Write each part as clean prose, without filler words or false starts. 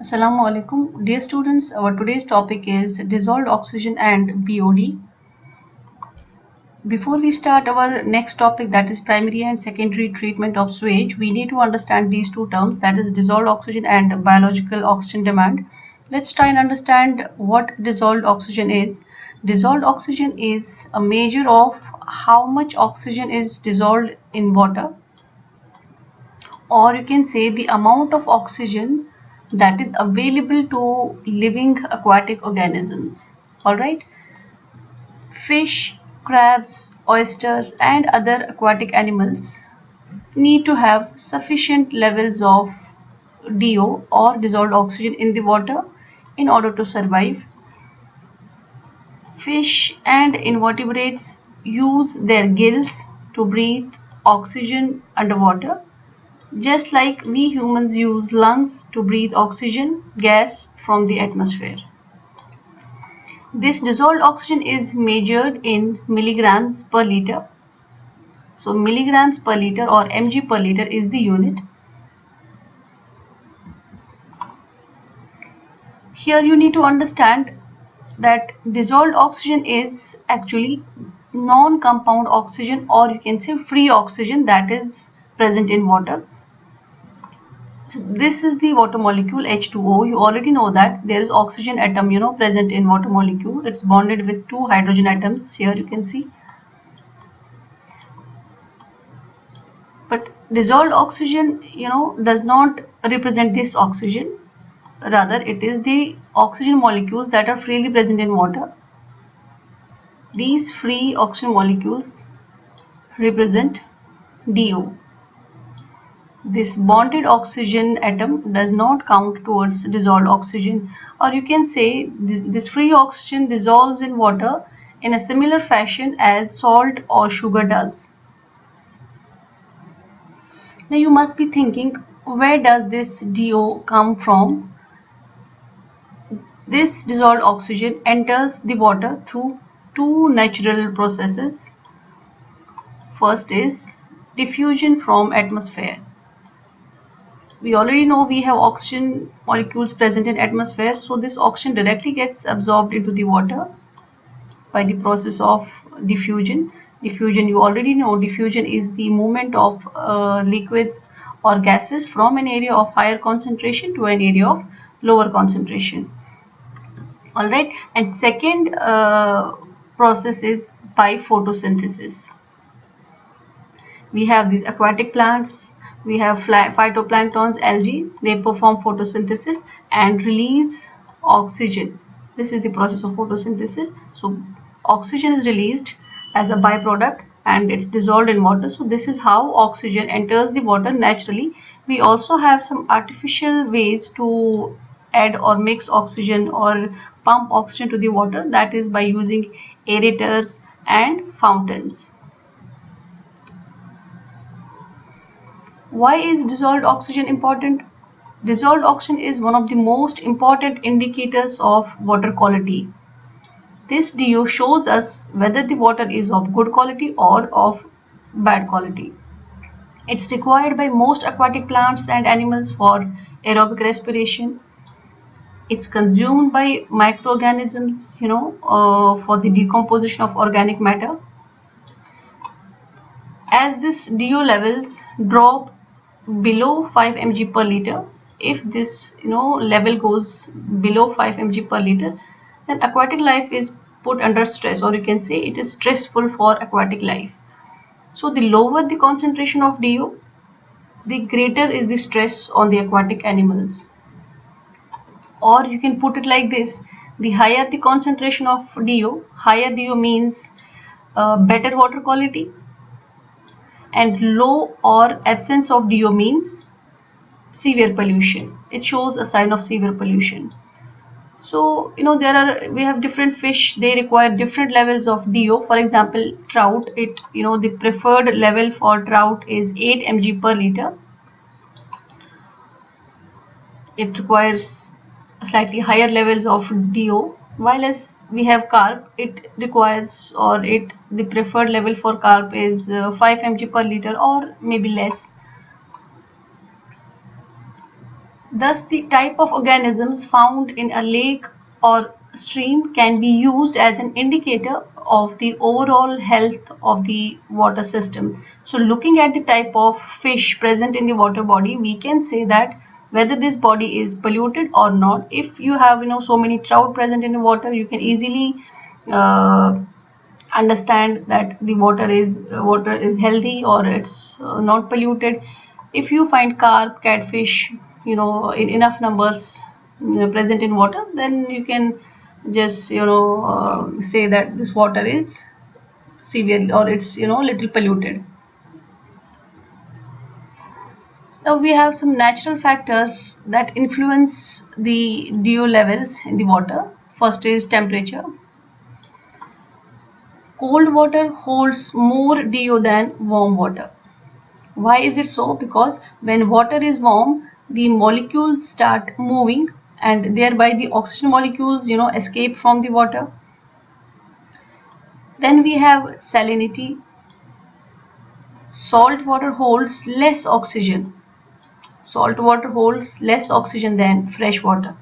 Assalamu alaikum. Dear students, our today's topic is dissolved oxygen and BOD. Before we start our next topic, that is primary and secondary treatment of sewage, we need to understand these two terms, that is dissolved oxygen and biological oxygen demand. Let's try and understand what dissolved oxygen is. Dissolved oxygen is a measure of how much oxygen is dissolved in water, or you can say the amount of oxygen that is available to living aquatic organisms. All right, fish, crabs, oysters and other aquatic animals need to have sufficient levels of DO or dissolved oxygen in the water in order to survive. Fish and invertebrates use their gills to breathe oxygen underwater, just like we humans use lungs to breathe oxygen gas from the atmosphere. This dissolved oxygen is measured in milligrams per liter. So milligrams per liter or mg per liter is the unit. Here you need to understand that dissolved oxygen is actually non-compound oxygen, or you can say free oxygen, that is present in water. So this is the water molecule H2O. You already know that there is oxygen atom present in water molecule. It's bonded with two hydrogen atoms. Here you can see. But dissolved oxygen does not represent this oxygen. Rather, it is the oxygen molecules that are freely present in water. These free oxygen molecules represent DO. This bonded oxygen atom does not count towards dissolved oxygen, or you can say this free oxygen dissolves in water in a similar fashion as salt or sugar does. Now you must be thinking, where does this DO come from? This dissolved oxygen enters the water through two natural processes. First is diffusion from atmosphere. We already know we have oxygen molecules present in atmosphere, so this oxygen directly gets absorbed into the water by the process of diffusion. Diffusion, you already know, diffusion is the movement of liquids or gases from an area of higher concentration to an area of lower concentration. All right, and second process is by photosynthesis. We have these aquatic plants, we have phytoplanktons, algae. They perform photosynthesis and release oxygen. This is the process of photosynthesis. So oxygen is released as a byproduct and it's dissolved in water. So this is how oxygen enters the water naturally. We also have some artificial ways to add or mix oxygen or pump oxygen to the water, that is by using aerators and fountains. Why is dissolved oxygen important? Dissolved oxygen is one of the most important indicators of water quality. This DO shows us whether the water is of good quality or of bad quality. It's required by most aquatic plants and animals for aerobic respiration. It's consumed by microorganisms, for the decomposition of organic matter. As this DO levels drop below 5 mg per liter, if this level goes below 5 mg per liter, then aquatic life is put under stress, or you can say it is stressful for aquatic life. So the lower the concentration of DO, the greater is the stress on the aquatic animals. Or you can put it like this: the higher the concentration of DO, higher DO means better water quality, and low or absence of DO means severe pollution. It shows a sign of severe pollution. So we have different fish, they require different levels of DO. For example, trout, the preferred level for trout is 8 mg per liter. It requires slightly higher levels of DO, while as we have carp, it requires, or the preferred level for carp is 5 mg per liter or maybe less. Thus, the type of organisms found in a lake or stream can be used as an indicator of the overall health of the water system. So looking at the type of fish present in the water body, we can say that whether this body is polluted or not. If you have so many trout present in the water, you can easily understand that the water is healthy or it's not polluted. If you find carp, catfish, in enough numbers present in water, then you can just say that this water is severely or it's little polluted. Now we have some natural factors that influence the DO levels in the water. First is temperature. Cold water holds more DO than warm water. Why is it so? Because when water is warm, the molecules start moving and thereby the oxygen molecules escape from the water. Then we have salinity. Salt water holds less oxygen. Salt water holds less oxygen than fresh water.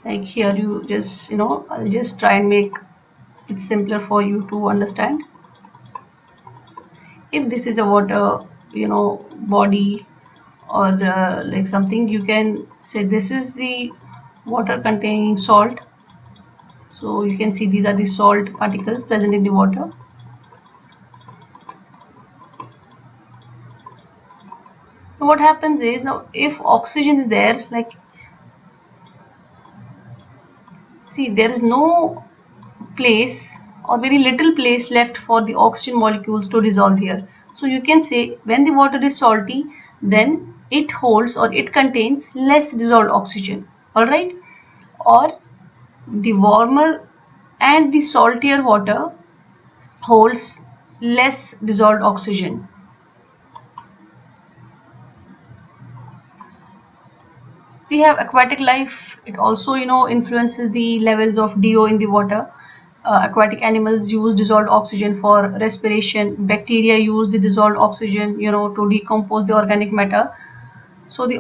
Like here you just I'll just try and make it simpler for you to understand. If this is a water body or like something, you can say this is the water containing salt. So you can see these are the salt particles present in the water. So what happens is, now if oxygen is there, like see, there is no place or very little place left for the oxygen molecules to dissolve here. So you can say when the water is salty, then it holds or it contains less dissolved oxygen. Alright, or the warmer and the saltier water holds less dissolved oxygen. We have aquatic life. It also influences the levels of DO in the water. Aquatic animals use dissolved oxygen for respiration. Bacteria use the dissolved oxygen to decompose the organic matter. So the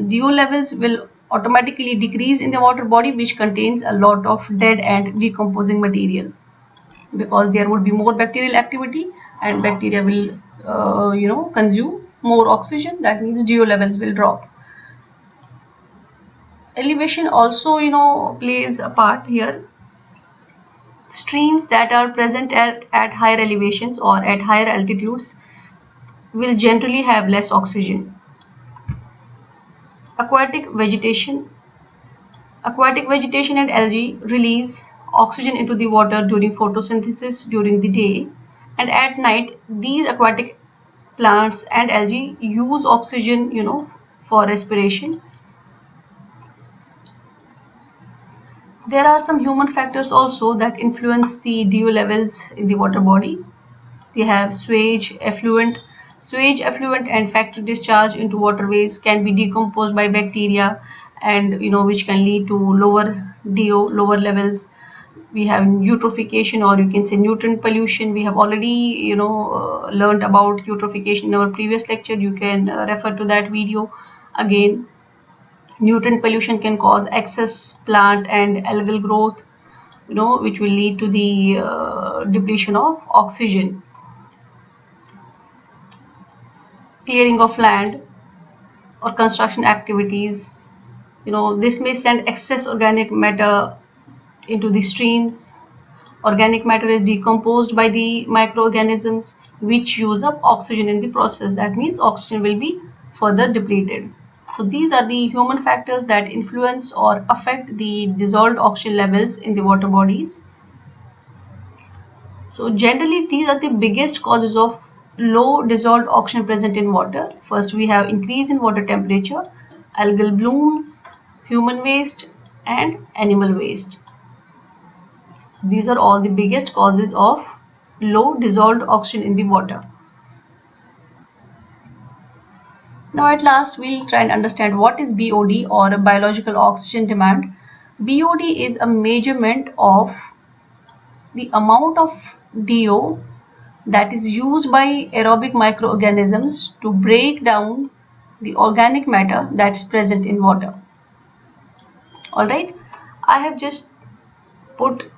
DO levels will automatically decrease in the water body which contains a lot of dead and decomposing material, because there would be more bacterial activity and bacteria will consume more oxygen. That means DO levels will drop. Elevation also plays a part here. Streams that are present at higher elevations or at higher altitudes will generally have less oxygen. Aquatic vegetation and algae release oxygen into the water during photosynthesis during the day, and at night these aquatic plants and algae use oxygen for respiration. There are some human factors also that influence the DO levels in the water body. We have sewage effluent. Sewage effluent and factory discharge into waterways can be decomposed by bacteria, and which can lead to lower DO, lower levels. We have eutrophication, or you can say nutrient pollution. We have already learned about eutrophication in our previous lecture. You can refer to that video again. Nutrient pollution can cause excess plant and algal growth, which will lead to the depletion of oxygen. Clearing of land or construction activities, this may send excess organic matter into the streams. Organic matter is decomposed by the microorganisms which use up oxygen in the process. That means oxygen will be further depleted. So these are the human factors that influence or affect the dissolved oxygen levels in the water bodies. So generally these are the biggest causes of low dissolved oxygen present in water. First we have increase in water temperature, algal blooms, human waste and animal waste. These are all the biggest causes of low dissolved oxygen in the water. Now at last we'll try and understand what is BOD, or biological oxygen demand. BOD is a measurement of the amount of DO that is used by aerobic microorganisms to break down the organic matter that's present in water. Alright, I have just put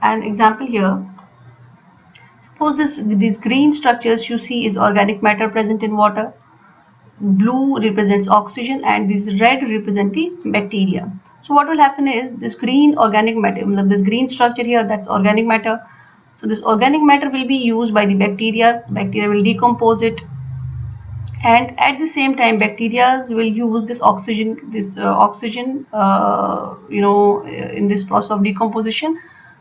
an example here. Suppose these green structures you see is organic matter present in water, blue represents oxygen, and this red represent the bacteria. So what will happen is this green organic matter, this green structure here, that's organic matter. So this organic matter will be used by the bacteria. Bacteria will decompose it, and at the same time bacteria will use this oxygen, in this process of decomposition.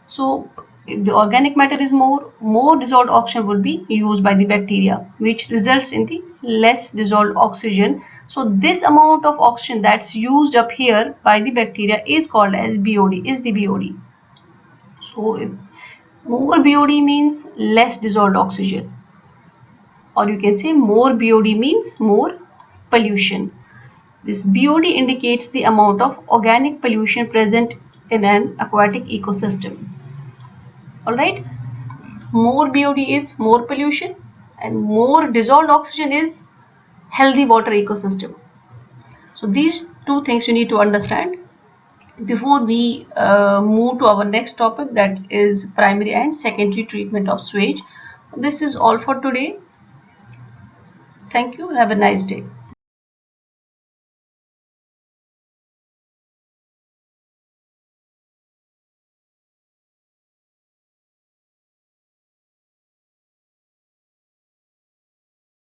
So if the organic matter is more dissolved oxygen would be used by the bacteria, which results in the less dissolved oxygen. So this amount of oxygen that's used up here by the bacteria is called as BOD, is the BOD. So if more BOD means less dissolved oxygen, or you can say more BOD means more pollution. This BOD indicates the amount of organic pollution present in an aquatic ecosystem. Alright, more BOD is more pollution, and more dissolved oxygen is healthy water ecosystem. So these two things you need to understand before we move to our next topic, that is primary and secondary treatment of sewage. This is all for today. Thank you. Have a nice day.